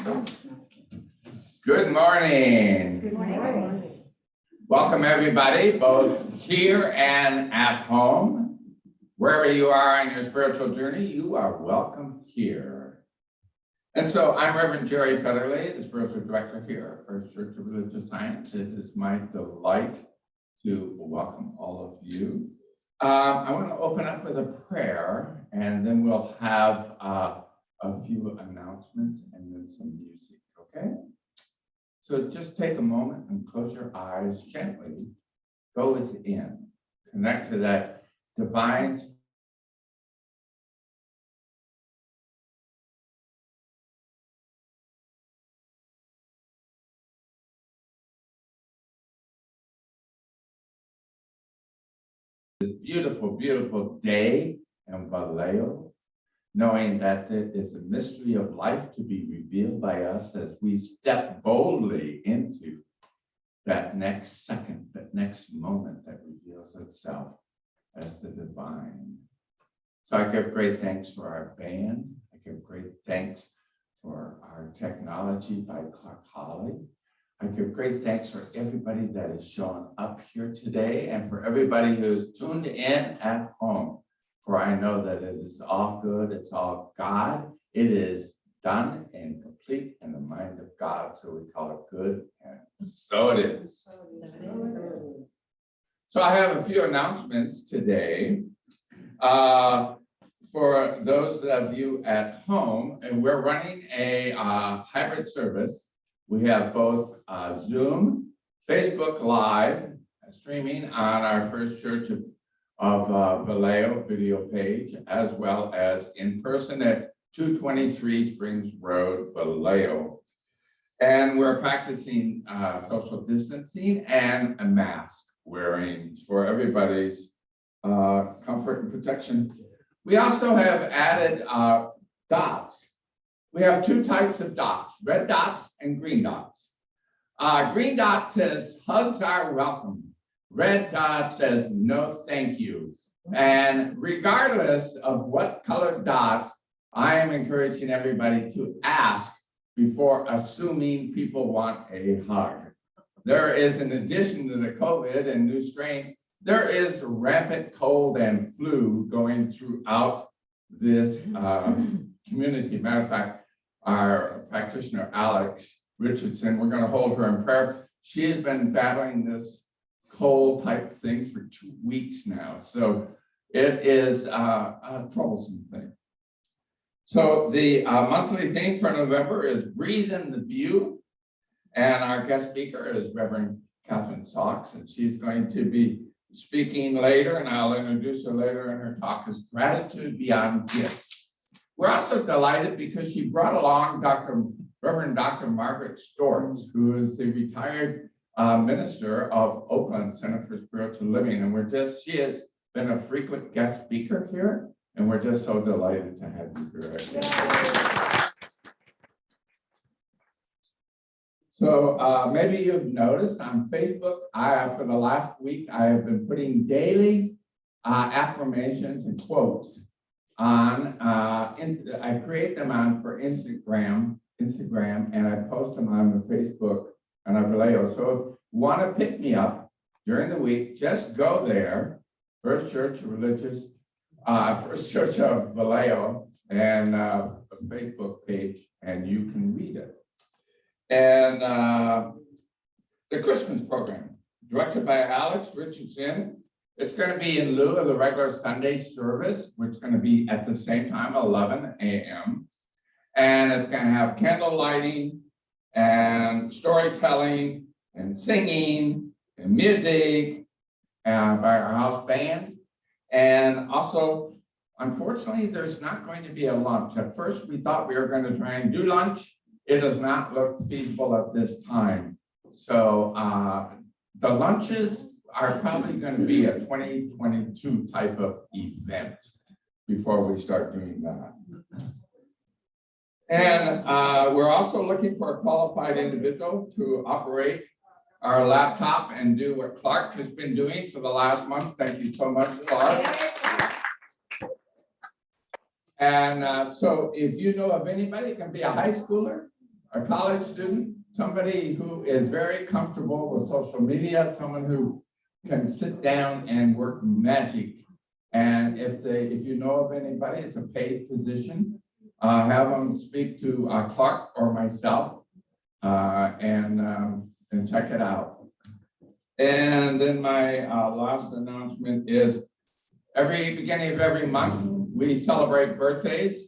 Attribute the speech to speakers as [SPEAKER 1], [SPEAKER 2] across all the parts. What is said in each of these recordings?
[SPEAKER 1] Good morning.
[SPEAKER 2] Good morning.
[SPEAKER 1] Welcome everybody, both here and at home. Wherever you are on your spiritual journey, you are welcome here. And so I'm Reverend Jerry Federley, the spiritual director here at First Church of Religious Science. It is my delight to welcome all of you. I want to open up with a prayer, and then we'll have a few announcements and then some music, okay? So just take a moment and close your eyes gently, go within, connect to that divine beautiful, beautiful day in Vallejo, knowing that there is a mystery of life to be revealed by us as we step boldly into that next second, that next moment that reveals itself as the divine. So I give great thanks for our band. I give great thanks for our technology by Clark Holly. I give great thanks for everybody that has shown up here today and for everybody who's tuned in at home. For I know that it is all good, it's all God. It is done and complete in the mind of God. So we call it good, and so it is. So I have a few announcements today. For those of you at home, and we're running a hybrid service. We have both Zoom, Facebook Live, streaming on our First Church of Vallejo video page, as well as in person at 223 Springs Road, Vallejo. And we're practicing social distancing and a mask wearing for everybody's comfort and protection. We also have added dots. We have two types of dots, red dots and green dots. Green dot says hugs are welcome. Red dot says no thank you. And regardless of what colored dots, I am encouraging everybody to ask before assuming people want a hug. There is, in addition to the COVID and new strains, there is rampant cold and flu going throughout this community. Matter of fact, our practitioner, Alex Richardson, we're going to hold her in prayer. She has been battling this cold type thing for 2 weeks now. So it is a troublesome thing. So the monthly theme for November is Breathe in the View. And our guest speaker is Rev Katherine Saux, and she's going to be speaking later, and I'll introduce her later in her talk, is Gratitude Beyond Gifts. We're also delighted because she brought along Reverend Dr. Margaret Stortz, who is the retired minister of Oakland Center for Spiritual Living. And she has been a frequent guest speaker here, and we're just so delighted to have you here. So maybe you've noticed on Facebook, for the last week, I have been putting daily affirmations and quotes on, I create them for Instagram, and I post them on the Facebook and our Vallejo. So if you want to pick me up during the week, just go there, First Church of Vallejo, and a Facebook page, and you can read it. And the Christmas program, directed by Alex Richardson. It's going to be in lieu of the regular Sunday service, which is going to be at the same time, 11 a.m. And it's going to have candle lighting and storytelling and singing and music by our house band. And also, unfortunately, there's not going to be a lunch. At first, we thought we were going to try and do lunch. It does not look feasible at this time. So the lunches are probably going to be a 2022 type of event before we start doing that. And we're also looking for a qualified individual to operate our laptop and do what Clark has been doing for the last month. Thank you so much, Clark. And so if you know of anybody, it can be a high schooler, a college student, somebody who is very comfortable with social media, someone who can sit down and work magic. And if you know of anybody, it's a paid position. Have them speak to Clark or myself and check it out. And then my last announcement is every beginning of every month, we celebrate birthdays.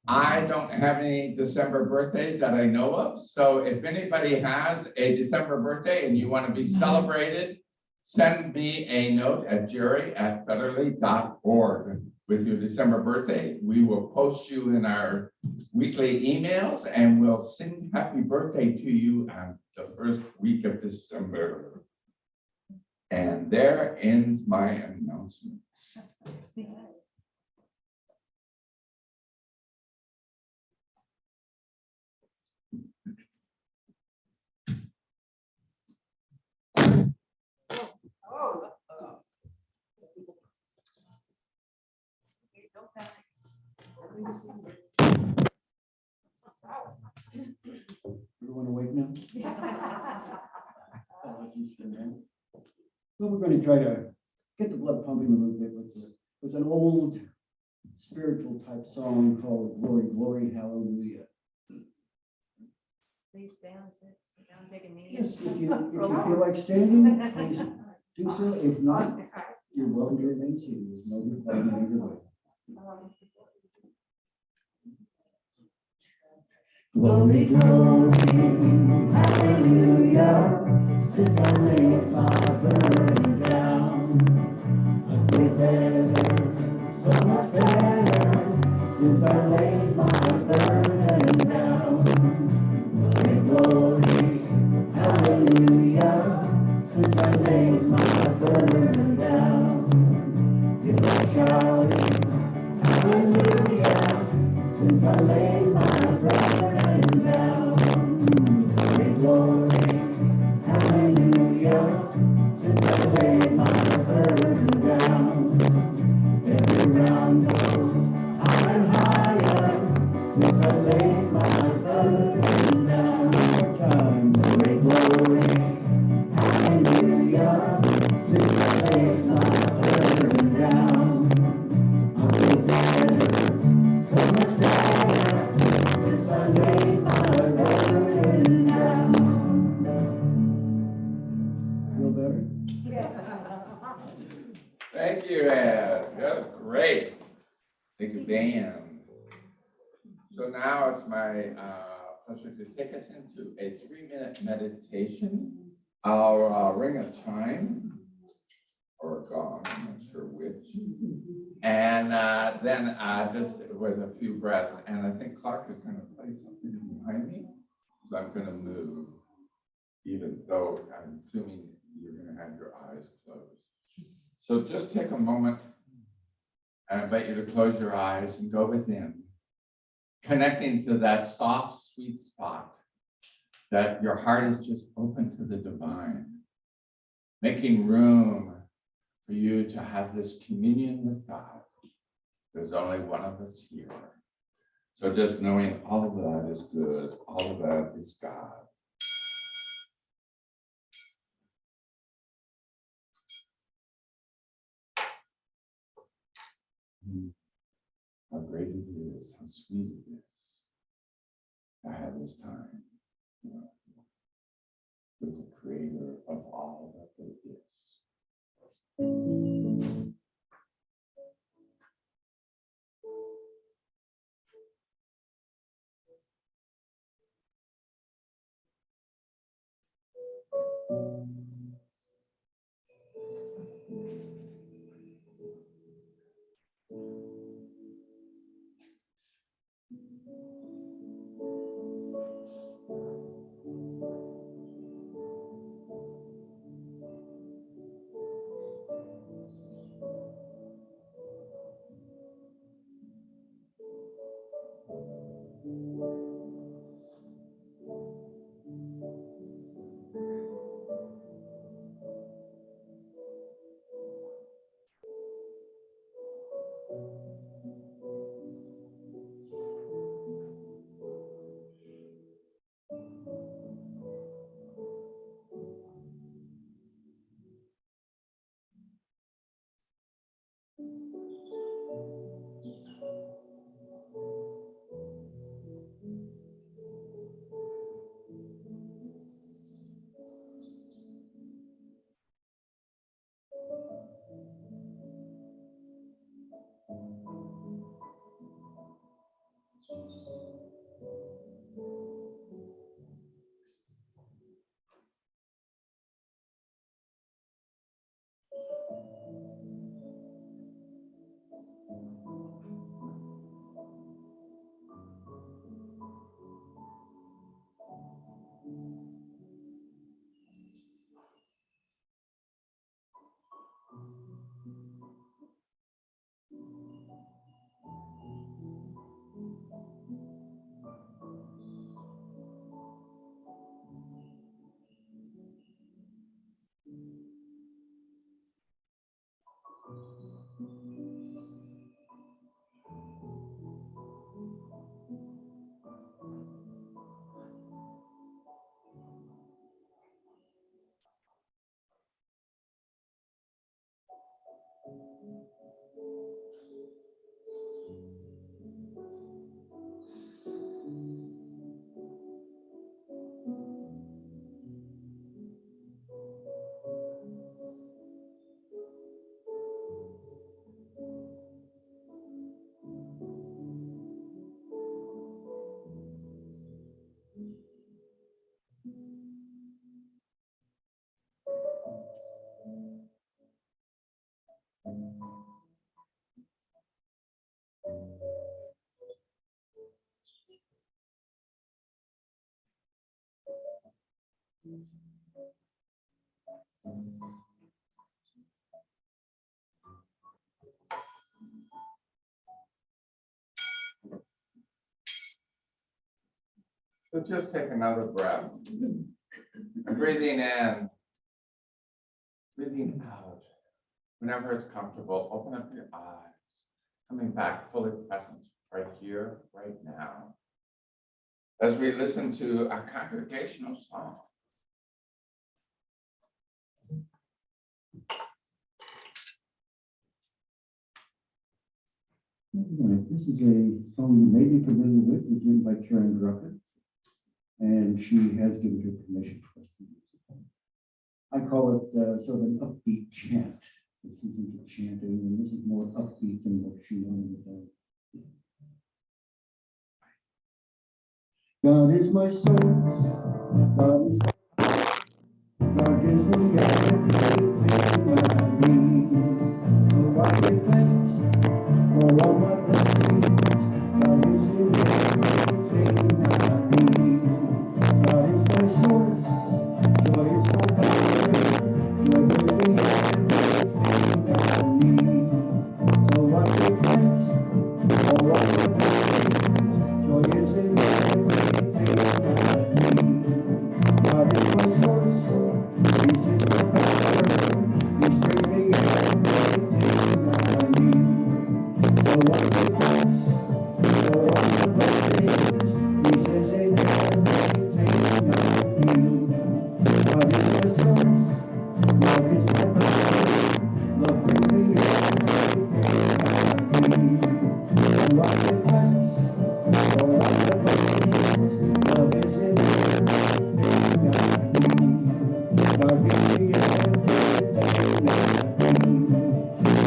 [SPEAKER 1] I don't have any December birthdays that I know of. So if anybody has a December birthday and you want to be celebrated, send me a note at jerry@federally.org with your December birthday. We will post you in our weekly emails and we'll sing happy birthday to you on the first week of December. And there ends my announcements.
[SPEAKER 2] Everyone awake now? Well, we're going to try to get the blood pumping a little bit with an old spiritual type song called Glory, Glory, Hallelujah.
[SPEAKER 3] Please stand, sit down, take a knee.
[SPEAKER 2] Yes, if you feel like standing, please do so. If not, you're welcome to remain seated. There's no requirement either way. Glory, glory, hallelujah, since I laid my burden down. I feel better, so much better, since I laid my burden down. Glory, glory, hallelujah, since I laid my burden down. If I shouted, hallelujah, since I laid my burden down. Glory, glory, hallelujah, since I laid my burden down. Every round goes higher and higher, since I laid my burden down. One time. Glory, glory, hallelujah, since I laid my burden down. I feel better, so much better, since I laid my burden down. Feel better?
[SPEAKER 1] Thank you, Ed. That was great. Thank you, Dan. So now it's my pleasure to take us into a 3-minute meditation. I'll ring a chime or a gong, I'm not sure which. And then just with a few breaths. And I think Clark is going to play something behind me. So I'm going to move, even though I'm assuming you're going to have your eyes closed. So just take a moment. I invite you to close your eyes and go within, connecting to that soft, sweet spot that your heart is just open to the divine, making room for you to have this communion with God. There's only one of us here. So just knowing all of that is good, all of that is God. How great it is, how sweet it is to have this time, with the creator of all that there is. So just take another breath. And breathing in, breathing out. Whenever it's comfortable, open up your eyes. Coming back fully present right here, right now. As we listen to a congregational song.
[SPEAKER 2] Right, this is a song you may be familiar with. It's written by Karen Rucker, and she has given her permission for us to use it. I call it sort of an upbeat chant. This isn't a chanting, and this is more upbeat than what she wanted to do. God is my source. God is God gives me everything I need. So I give thanks for all my blessings. God is in everything I need. God is my source. Joy is my power. Joy gives me everything I need. So I give thanks for all my blessings. Joy is in everything I need. God is my source. Peace is my power. Peace brings me everything I need. So I give thanks for all my blessings. Peace is in everything I need. God is my source. Love is my power. Love brings me everything I need. So I give thanks for all my blessings. Love is in everything I need. God gives me everything I need.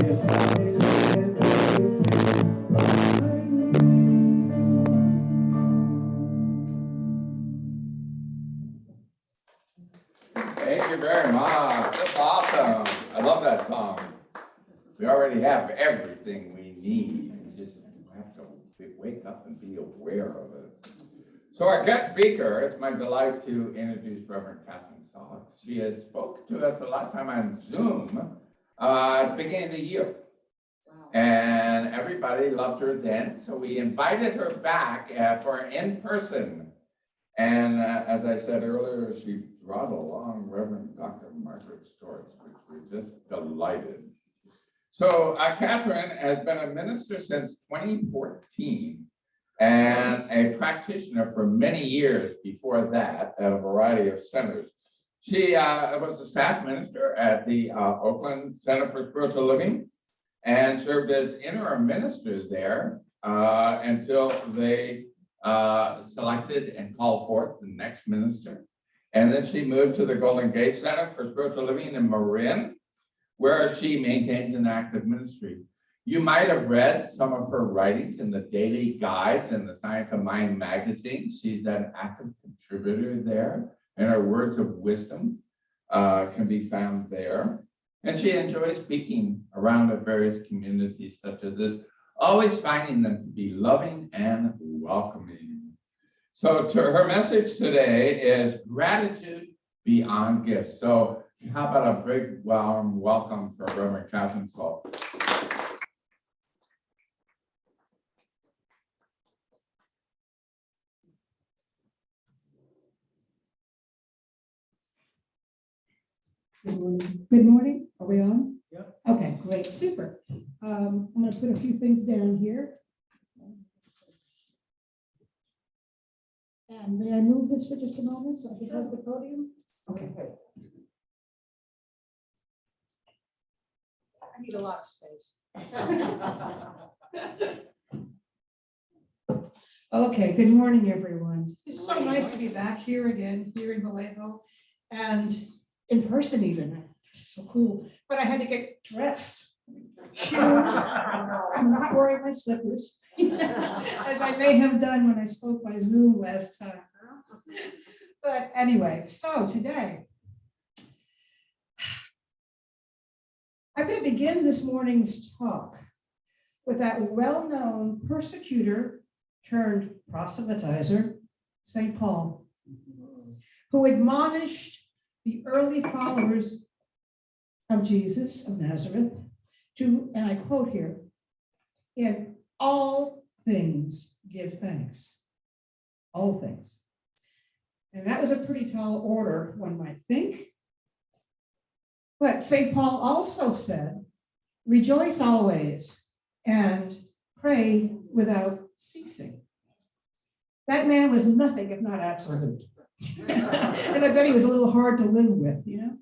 [SPEAKER 2] Yes, God is everything I need.
[SPEAKER 1] Thank you very much. That's awesome. I love that song. We already have everything we need. We just have to wake up and be aware of it. So our guest speaker, it's my delight to introduce Rev Katherine Saux. She has spoke to us the last time on Zoom at the beginning of the year. And everybody loved her then. So we invited her back for in-person. And as I said earlier, she brought along Reverend Dr. Margaret Storrs, which we're just delighted. So Katherine has been a minister since 2014 and a practitioner for many years before that at a variety of centers. She was a staff minister at the Oakland Center for Spiritual Living and served as interim minister there until they selected and called forth the next minister. And then she moved to the Golden Gate Center for Spiritual Living in Marin, where she maintains an active ministry. You might have read some of her writings in the daily guides in the Science of Mind magazine. She's an active contributor there, and her words of wisdom can be found there. And she enjoys speaking around the various communities such as this, always finding them to be loving and welcoming. So to her message today is gratitude beyond gifts. So how about a big warm welcome for Rev Katherine Saux.
[SPEAKER 4] Good morning. Good morning. Are we on?
[SPEAKER 2] Yeah.
[SPEAKER 4] Okay, great, super. I'm going to put a few things down here. And may I move this for just a moment so I can have the podium? Okay. I need a lot of space. Okay, good morning, everyone. It's so nice to be back here again, here in Vallejo, and in person even. This is so cool. But I had to get dressed. Shoes. I'm not wearing my slippers, as I may have done when I spoke by Zoom last time. But anyway, so today, I'm going to begin this morning's talk with that well-known persecutor turned proselytizer, St. Paul, who admonished the early followers of Jesus of Nazareth to, and I quote here, in all things give thanks. All things. And that was a pretty tall order, one might think. But St. Paul also said, rejoice always and pray without ceasing. That man was nothing if not absolute. And I bet he was a little hard to live with, you know?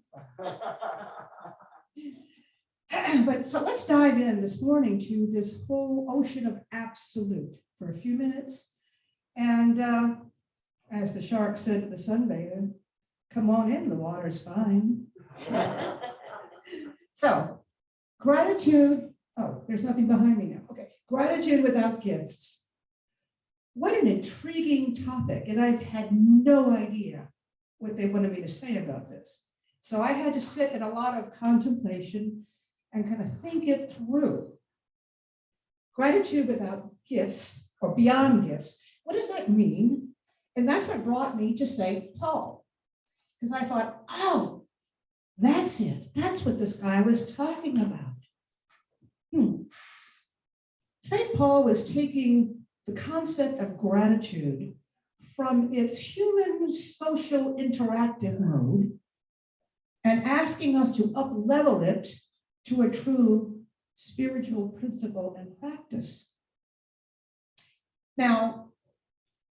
[SPEAKER 4] But so let's dive in this morning to this whole ocean of absolute for a few minutes. And as the shark said to the sunbather, come on in, the water's fine. So gratitude, oh, there's nothing behind me now. Okay, gratitude without gifts. What an intriguing topic. And I had no idea what they wanted me to say about this. So I had to sit in a lot of contemplation and kind of think it through. Gratitude without gifts or beyond gifts. What does that mean? And that's what brought me to St. Paul. Because I thought, oh, that's it. That's what this guy was talking about. St. Paul was taking the concept of gratitude from its human social interactive mode and asking us to up-level it to a true spiritual principle and practice. Now,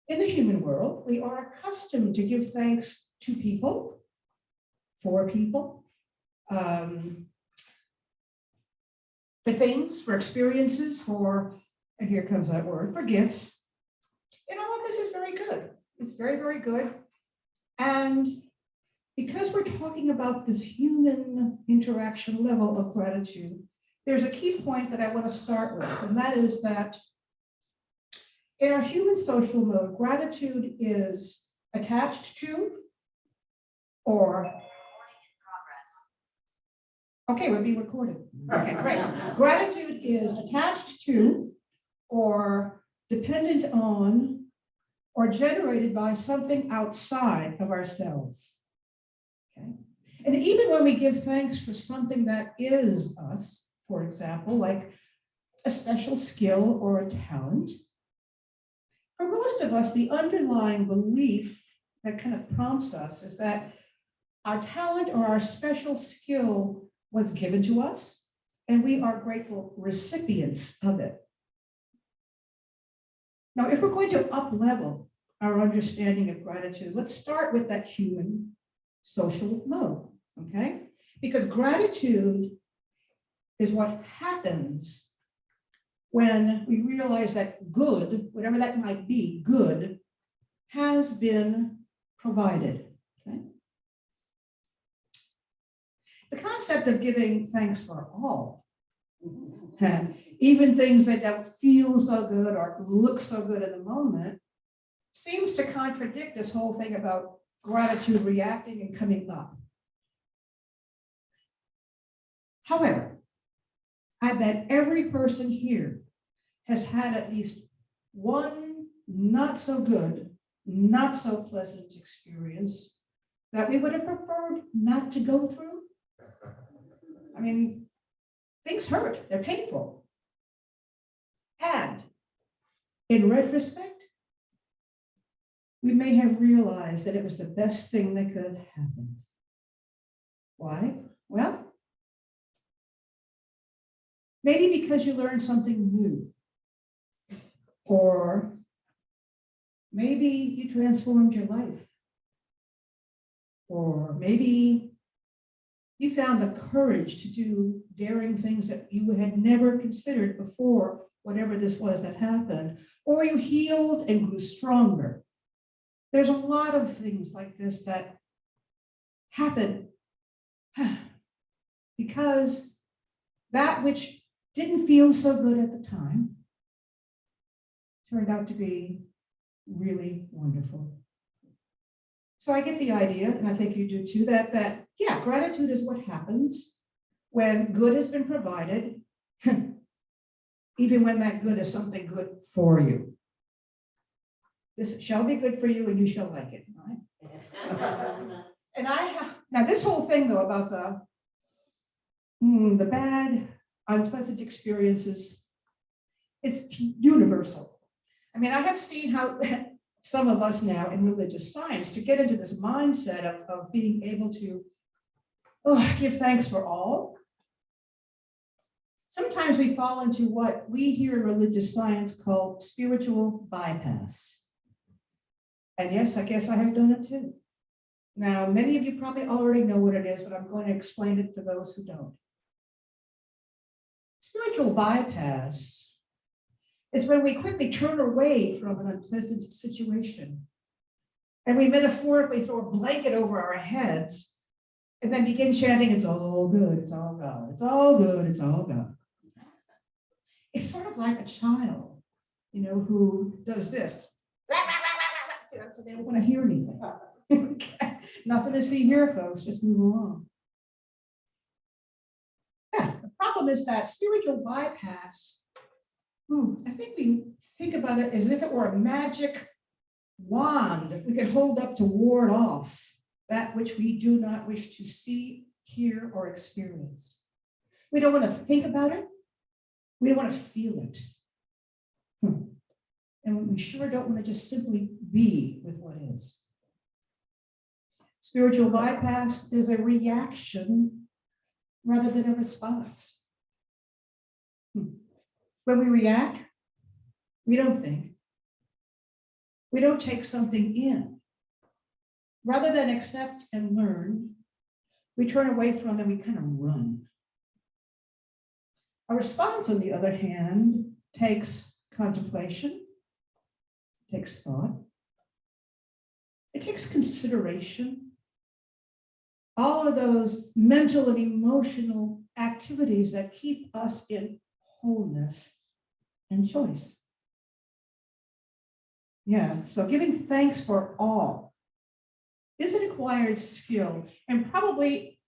[SPEAKER 4] in the human world, we are accustomed to give thanks to people, for people, for things, for experiences, for, and here comes that word, for gifts. And all of this is very good. It's very, very good. And because we're talking about this human interaction level of gratitude, there's a key point that I want to start with, and that is that in our human social mode, gratitude is attached to or okay, we're being recorded. Okay, great. Gratitude is attached to or dependent on or generated by something outside of ourselves. Okay. And even when we give thanks for something that is us, for example, like a special skill or a talent, for most of us, the underlying belief that kind of prompts us is that our talent or our special skill was given to us, and we are grateful recipients of it. Now, if we're going to up-level our understanding of gratitude, let's start with that human social mode, okay? Because gratitude is what happens when we realize that good, whatever that might be, good, has been provided, okay? The concept of giving thanks for all, even things that don't feel so good or look so good in the moment, seems to contradict this whole thing about gratitude reacting and coming up. However, I bet every person here has had at least one not so good, not so pleasant experience that we would have preferred not to go through. I mean, things hurt, they're painful. And in retrospect, we may have realized that it was the best thing that could have happened. Why? Well, maybe because you learned something new. Or maybe you transformed your life. Or maybe you found the courage to do daring things that you had never considered before, whatever this was that happened. Or you healed and grew stronger. There's a lot of things like this that happen because that which didn't feel so good at the time turned out to be really wonderful. So I get the idea, and I think you do too, that yeah, gratitude is what happens when good has been provided, even when that good is something good for you. This shall be good for you and you shall like it, right? And I Now, this whole thing though about the bad, unpleasant experiences, it's universal. I mean, I have seen how some of us now in religious science to get into this mindset of being able to give thanks for all. Sometimes we fall into what we here in religious science call spiritual bypass. And yes, I guess I have done it too. Now, many of you probably already know what it is, but I'm going to explain it for those who don't. Spiritual bypass is when we quickly turn away from an unpleasant situation and we metaphorically throw a blanket over our heads and then begin chanting, it's all good, it's all God, it's all good, it's all God. It's sort of like a child, who does this. So they don't want to hear anything. Okay. Nothing to see here, folks, just move along. Yeah, the problem is that spiritual bypass, I think we think about it as if it were a magic wand we could hold up to ward off that which we do not wish to see, hear, or experience. We don't want to think about it. We don't want to feel it. And we sure don't want to just simply be with what is. Spiritual bypass is a reaction rather than a response. When we react, we don't think. We don't take something in. Rather than accept and learn, we turn away from and we kind of run. A response, on the other hand, takes contemplation, takes thought, it takes consideration, all of those mental and emotional activities that keep us in wholeness and choice. Yeah, so giving thanks for all is an acquired skill, and probably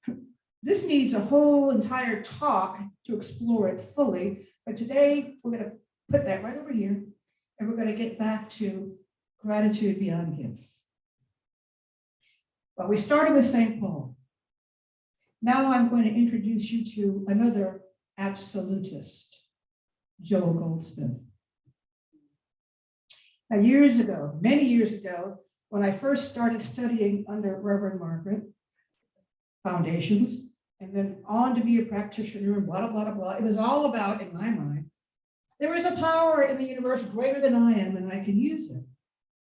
[SPEAKER 4] this needs a whole entire talk to explore it fully, but today we're going to put that right over here, and we're going to get back to gratitude beyond gifts. But we started with St. Paul. Now I'm going to introduce you to another absolutist, Joel Goldsmith. Now, years ago, many years ago, when I first started studying under Reverend Margaret, foundations, and then on to be a practitioner, and blah, blah, blah, blah. It was all about, in my mind, there is a power in the universe greater than I am, and I can use it.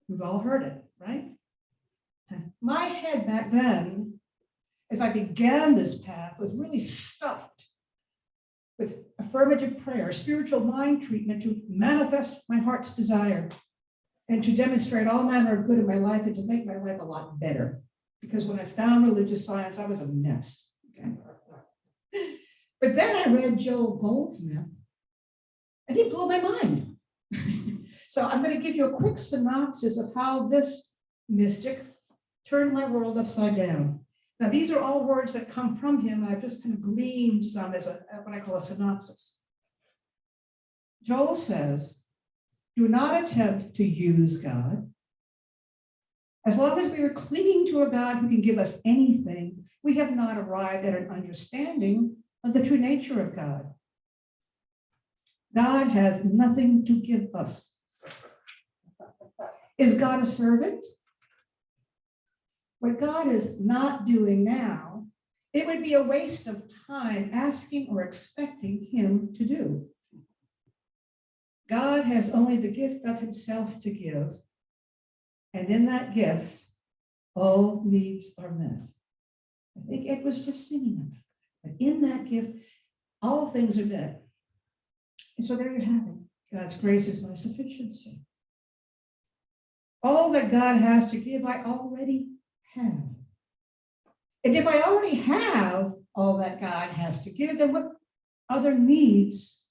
[SPEAKER 4] We've all heard it, right? My head back then, as I began this path, was really stuffed with affirmative prayer, spiritual mind treatment to manifest my heart's desire and to demonstrate all manner of good in my life and to make my life a lot better. Because when I found religious science, I was a mess. Okay? But then I read Joel Goldsmith, and he blew my mind. So I'm going to give you a quick synopsis of how this mystic turned my world upside down. Now, these are all words that come from him, and I've just kind of gleaned some as what I call a synopsis. Joel says, do not attempt to use God. As long as we are clinging to a God who can give us anything, we have not arrived at an understanding of the true nature of God. God has nothing to give us. Is God a servant? What God is not doing now, it would be a waste of time asking or expecting him to do. God has only the gift of himself to give, and in that gift, all needs are met. I think Ed was just singing about it. But in that gift, all things are met. And so there you have it. God's grace is my sufficiency. All that God has to give, I already have. And if I already have all that God has to give, then what other needs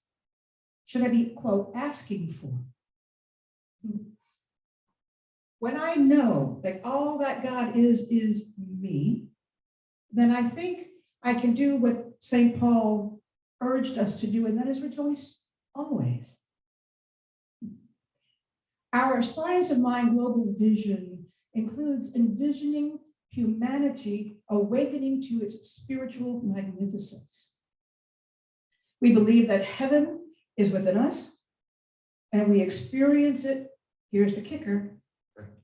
[SPEAKER 4] should I be, quote, asking for? When I know that all that God is me, then I think I can do what St. Paul urged us to do, and that is rejoice always. Our Science of Mind global vision includes envisioning humanity awakening to its spiritual magnificence. We believe that heaven is within us, and we experience it, here's the kicker,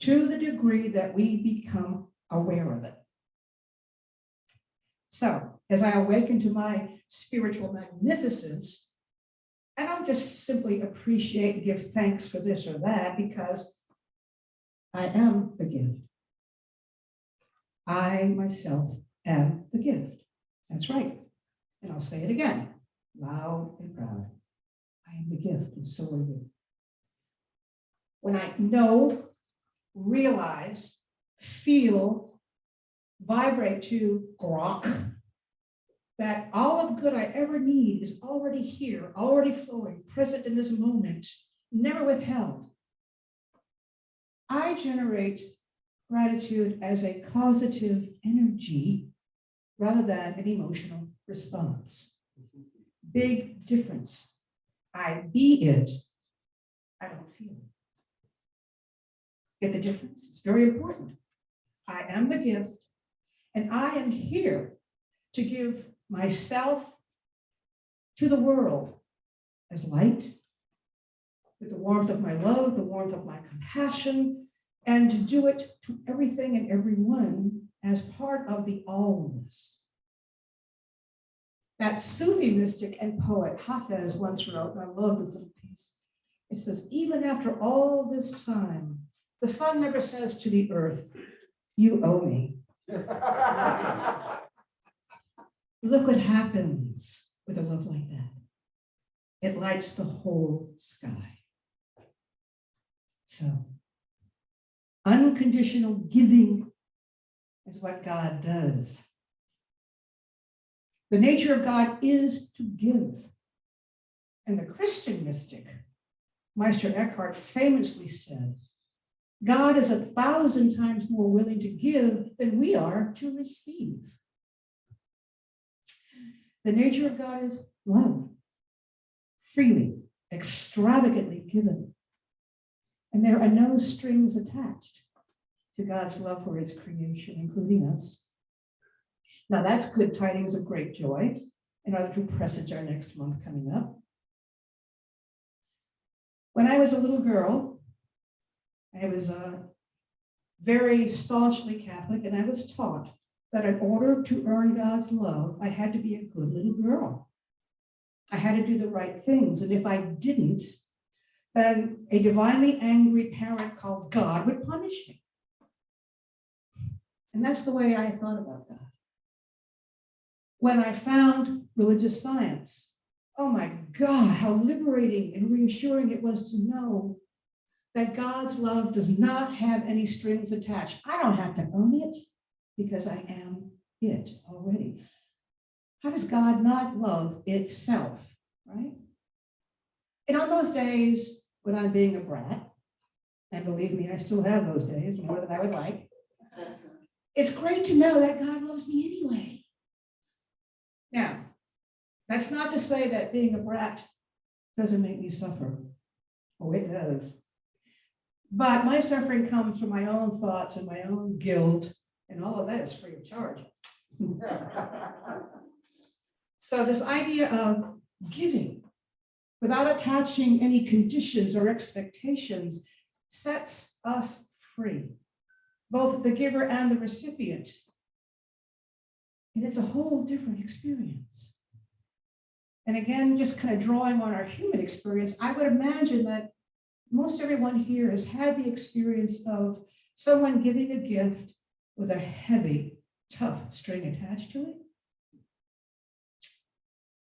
[SPEAKER 4] to the degree that we become aware of it. So, as I awaken to my spiritual magnificence, I don't just simply appreciate and give thanks for this or that, because I am the gift. I myself am the gift. That's right. And I'll say it again, loud and proud. I am the gift, and so are you. When I know, realize, feel, vibrate to grok, that all of good I ever need is already here, already flowing, present in this moment, never withheld. I generate gratitude as a causative energy rather than an emotional response. Big difference. I be it, I don't feel it. Get the difference? It's very important. I am the gift, and I am here to give myself to the world as light, with the warmth of my love, the warmth of my compassion, and to do it to everything and everyone as part of the allness. That Sufi mystic and poet Hafez once wrote, and I love this little piece. It says, even after all this time, the sun never says to the earth, you owe me. Look what happens with a love like that. It lights the whole sky. So, unconditional giving is what God does. The nature of God is to give. And the Christian mystic, Meister Eckhart, famously said, God is 1,000 times more willing to give than we are to receive. The nature of God is love, freely, extravagantly given. And there are no strings attached to God's love for his creation, including us. Now that's good tidings of great joy in order to presage our next month coming up. When I was a little girl, I was very staunchly Catholic, and I was taught that in order to earn God's love, I had to be a good little girl. I had to do the right things, and if I didn't, then a divinely angry parent called God would punish me. And that's the way I thought about God. When I found religious science, oh my God, how liberating and reassuring it was to know that God's love does not have any strings attached. I don't have to own it because I am it already. How does God not love itself, right? And on those days when I'm being a brat, and believe me, I still have those days more than I would like, it's great to know that God loves me anyway. Now, that's not to say that being a brat doesn't make me suffer. Oh, it does. But my suffering comes from my own thoughts and my own guilt, and all of that is free of charge. So this idea of giving without attaching any conditions or expectations sets us free, both the giver and the recipient. And it's a whole different experience. And again, just kind of drawing on our human experience, I would imagine that most everyone here has had the experience of someone giving a gift with a heavy, tough string attached to it.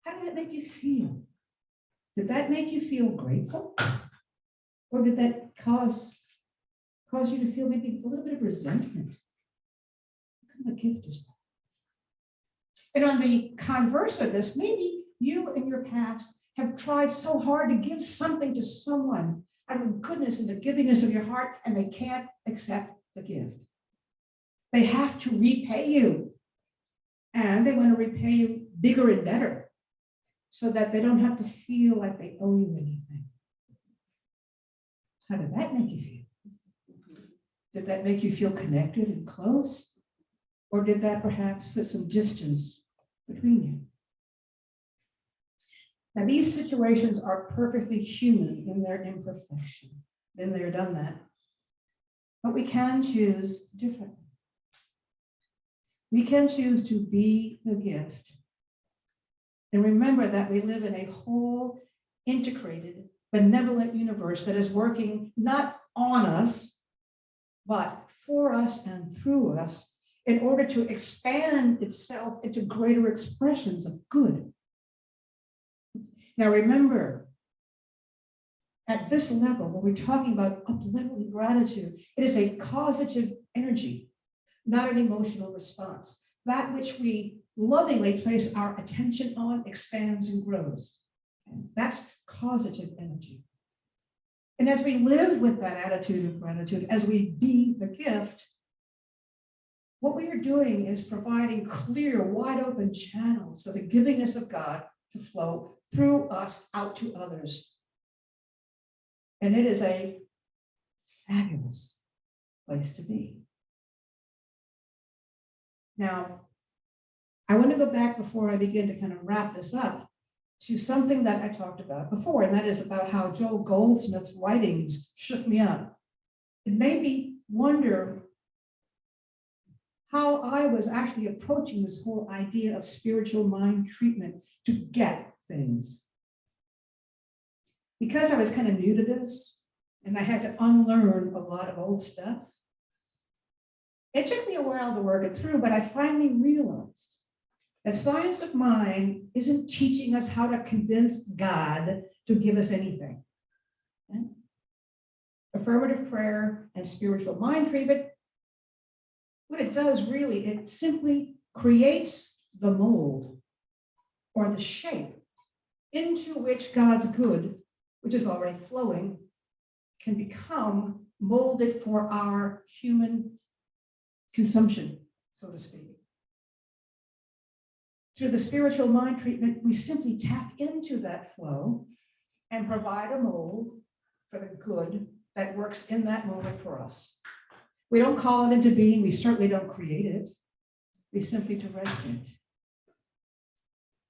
[SPEAKER 4] How did that make you feel? Did that make you feel grateful? Or did that cause you to feel maybe a little bit of resentment? What kind of gift is that? And on the converse of this, maybe you in your past have tried so hard to give something to someone out of the goodness and the givingness of your heart, and they can't accept the gift. They have to repay you, and they want to repay you bigger and better so that they don't have to feel like they owe you anything. How did that make you feel? Did that make you feel connected and close? Or did that perhaps put some distance between you? Now, these situations are perfectly human in their imperfection. Been there, done that. But we can choose differently. We can choose to be the gift. And remember that we live in a whole, integrated, benevolent universe that is working not on us, but for us and through us in order to expand itself into greater expressions of good. Now remember, at this level, when we're talking about up-leveling gratitude, it is a causative energy, not an emotional response. That which we lovingly place our attention on expands and grows. And that's causative energy. And as we live with that attitude of gratitude, as we be the gift, what we are doing is providing clear, wide open channels for the givingness of God to flow through us out to others. And it is a fabulous place to be. Now, I want to go back before I begin to kind of wrap this up to something that I talked about before, and that is about how Joel Goldsmith's writings shook me up. It made me wonder how I was actually approaching this whole idea of spiritual mind treatment to get things. Because I was kind of new to this, and I had to unlearn a lot of old stuff, it took me a while to work it through, but I finally realized that science of mind isn't teaching us how to convince God to give us anything. Okay? Affirmative prayer and spiritual mind treatment, what it does really, it simply creates the mold or the shape into which God's good, which is already flowing, can become molded for our human consumption, so to speak. Through the spiritual mind treatment, we simply tap into that flow and provide a mold for the good that works in that moment for us. We don't call it into being. We certainly don't create it. We simply direct it.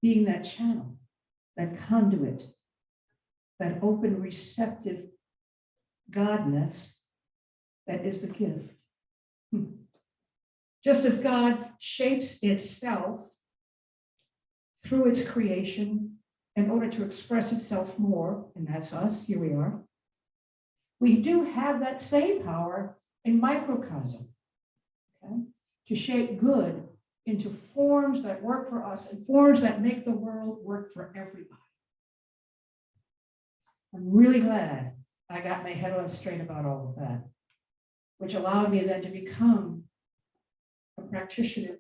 [SPEAKER 4] Being that channel, that conduit, that open, receptive Godness that is the gift. Just as God shapes itself through its creation in order to express itself more, and that's us, here we are, we do have that same power in microcosm, okay? To shape good into forms that work for us and forms that make the world work for everybody. I'm really glad I got my head on straight about all of that, which allowed me then to become a practitioner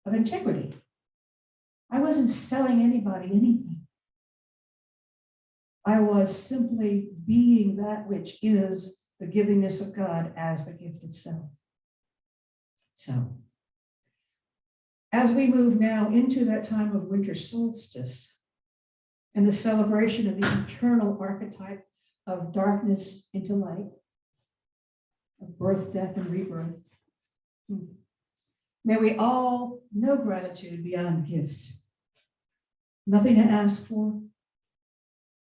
[SPEAKER 4] of integrity. I wasn't selling anybody anything. I was simply being that which is the givingness of God as the gift itself. So, as we move now into that time of winter solstice and the celebration of the eternal archetype of darkness into light, of birth, death, and rebirth, may we all know gratitude beyond gifts. Nothing to ask for,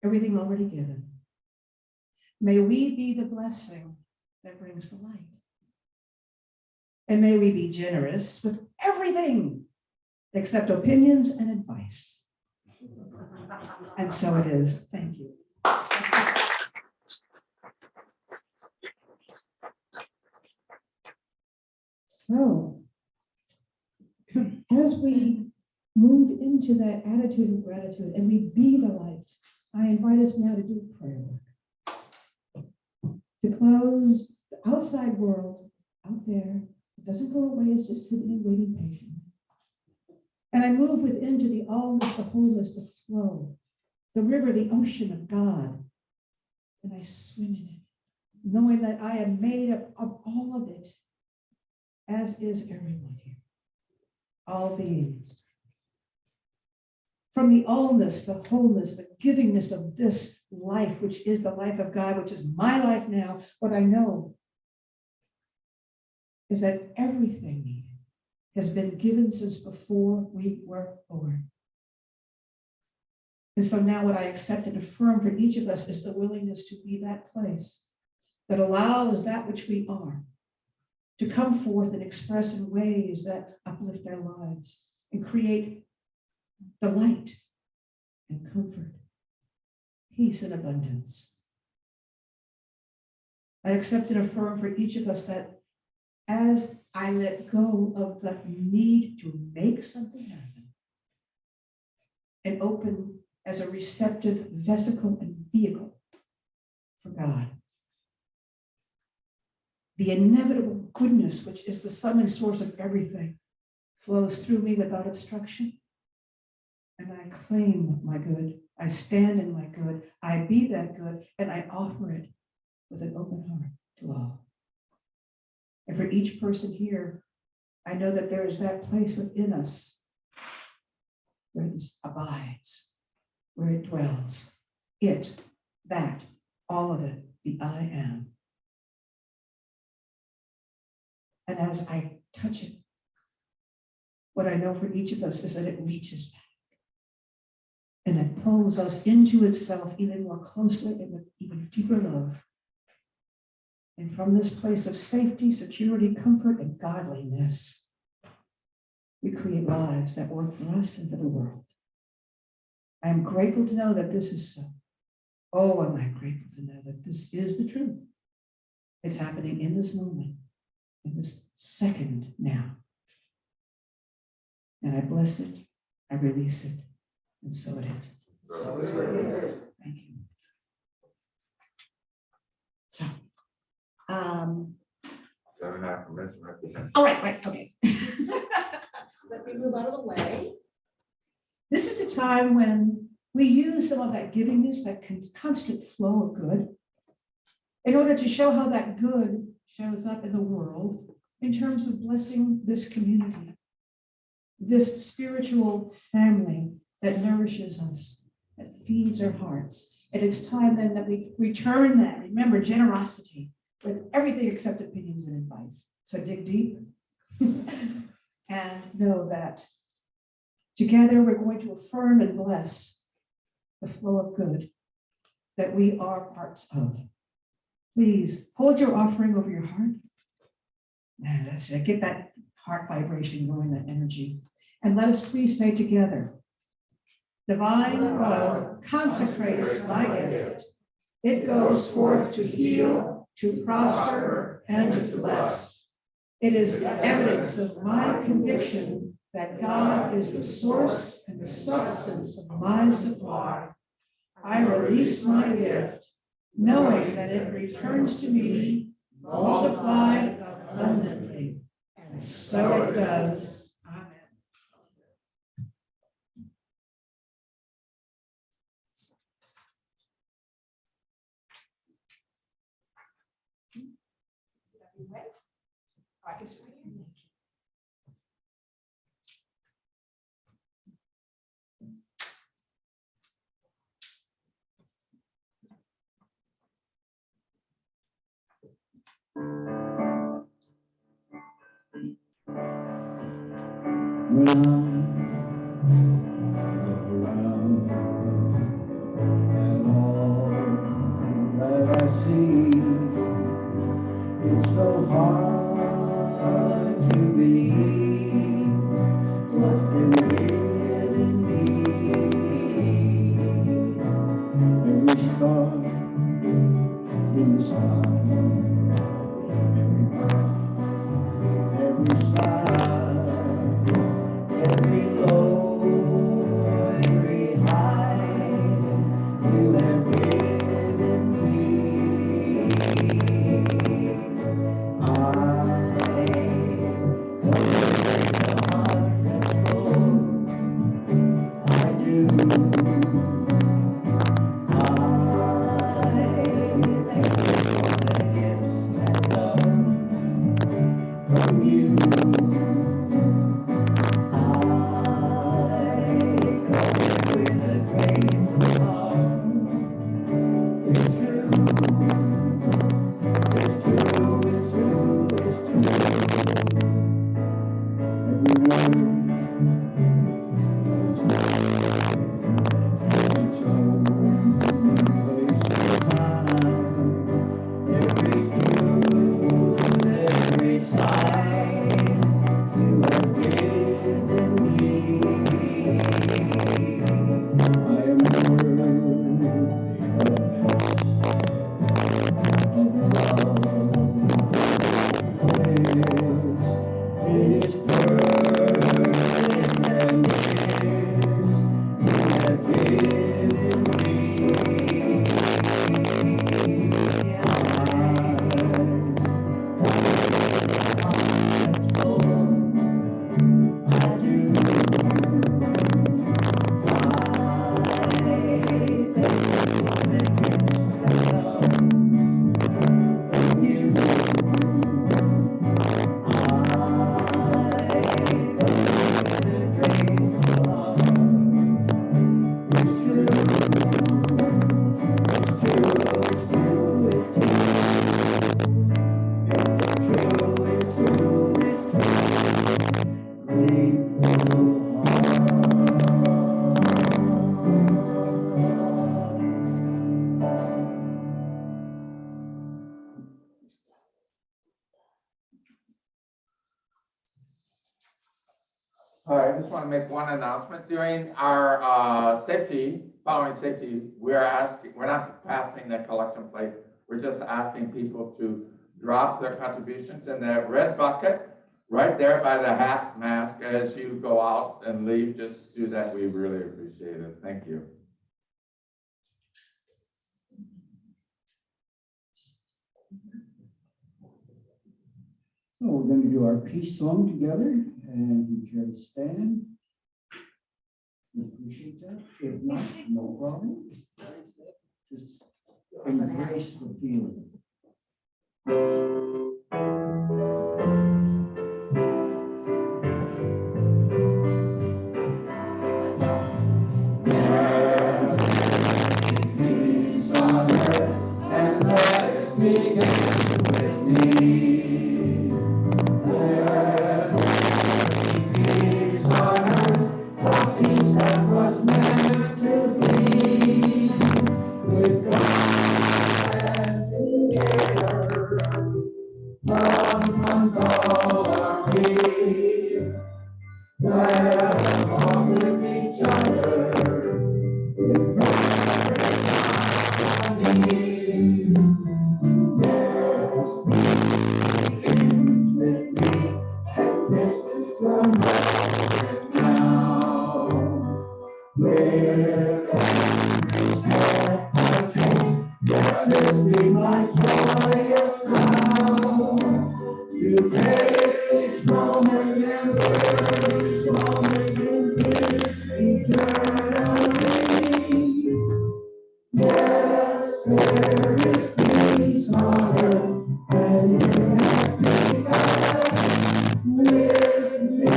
[SPEAKER 4] everything already given. May we be the blessing that brings the light. And may we be generous with everything except opinions and advice. And so it is. Thank you. So, as we move into that attitude of gratitude and we be the light, I invite us now to do prayer work. To close the outside world out there, it doesn't go away, it's just sitting and waiting patiently. And I move within to the allness, the wholeness, the flow, the river, the ocean of God. And I swim in it, knowing that I am made up of all of it, as is everyone here, all beings. From the allness, the wholeness, the givingness of this life, which is the life of God, which is my life now, what I know. is that everything needed has been given since before we were born. And so now what I accept and affirm for each of us is the willingness to be that place that allows that which we are to come forth and express in ways that uplift our lives and create delight and comfort, peace and abundance. I accept and affirm for each of us that as I let go of the need to make something happen and open as a receptive vesicle and vehicle for God, the inevitable goodness, which is the sum and source of everything, flows through me without obstruction. And I claim my good. I stand in my good. I be that good, and I offer it with an open heart to all. And for each person here, I know that there is that place within us where it abides, where it dwells. It, that, all of it, the I am. And as I touch it, what I know for each of us is that it reaches back and it pulls us into itself even more closely and with even deeper love. And from this place of safety, security, comfort, and godliness, we create lives that work for us and for the world. I am grateful to know that this is so. Oh, am I grateful to know that this is the truth. It's happening in this moment, in this second now. And I bless it, I release it, and so it is. Thank you. So, all right, okay. Let me move out of the way. This is the time when we use some of that givingness, that constant flow of good, in order to show how that good shows up in the world in terms of blessing this community, this spiritual family that nourishes us, that feeds our hearts. And it's time then that we return that. Remember, generosity with everything except opinions and advice. So dig deep and know that together we're going to affirm and bless the flow of good that we are parts of. Please hold your offering over your heart. And that's it. Get that heart vibration going, that energy. And let us please say together, divine love consecrates my gift. It goes forth to heal, to prosper, and to bless. It is evidence of my conviction that God is the source and the substance of my supply. I release my gift, knowing that it returns to me multiplied abundantly. And so it does. Amen.
[SPEAKER 2] When I look around and all that I see, it's so hard to believe what's been given me. Every star in the sky, every breath, every smile, every low, every high, you have given me. I
[SPEAKER 1] All right, I just want to make one announcement. During our following safety, we're not passing the collection plate. We're just asking people to drop their contributions in that red bucket right there by the hat mask as you go out and leave. Just do that. We really appreciate it. Thank you.
[SPEAKER 2] So we're going to do our peace song together, and we care to stand. We appreciate that. If not, no problem. Just embrace the feeling. Peace on earth, and let it begin with me. Peace on earth, the peace that was meant to be. With God together, love comes all our need. Let us walk with each other. In perfect harmony. Yes, begins with me, and this is the moment now. With every step I take, let this be my joyous crown. To take each moment and live each moment in peace eternally. Yes, there is peace on earth, and it has begun with me.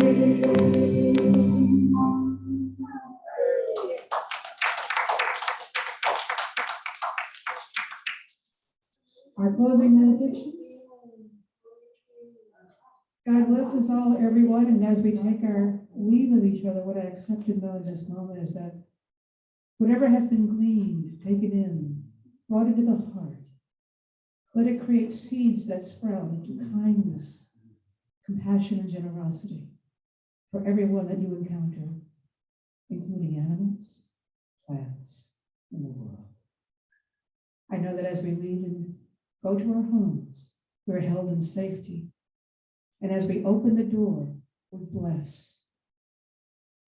[SPEAKER 4] Our closing benediction. God bless us all, everyone, and as we take our leave of each other, what I accept to know in this moment is that whatever has been gleaned, taken in, brought into the heart, let it create seeds that sprout into kindness, compassion, and generosity for everyone that you encounter, including animals, plants, and the world. I know that as we leave and go to our homes, we're held in safety. And as we open the door, we bless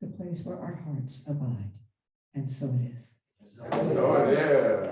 [SPEAKER 4] the place where our hearts abide. And so it is.
[SPEAKER 1] So it is.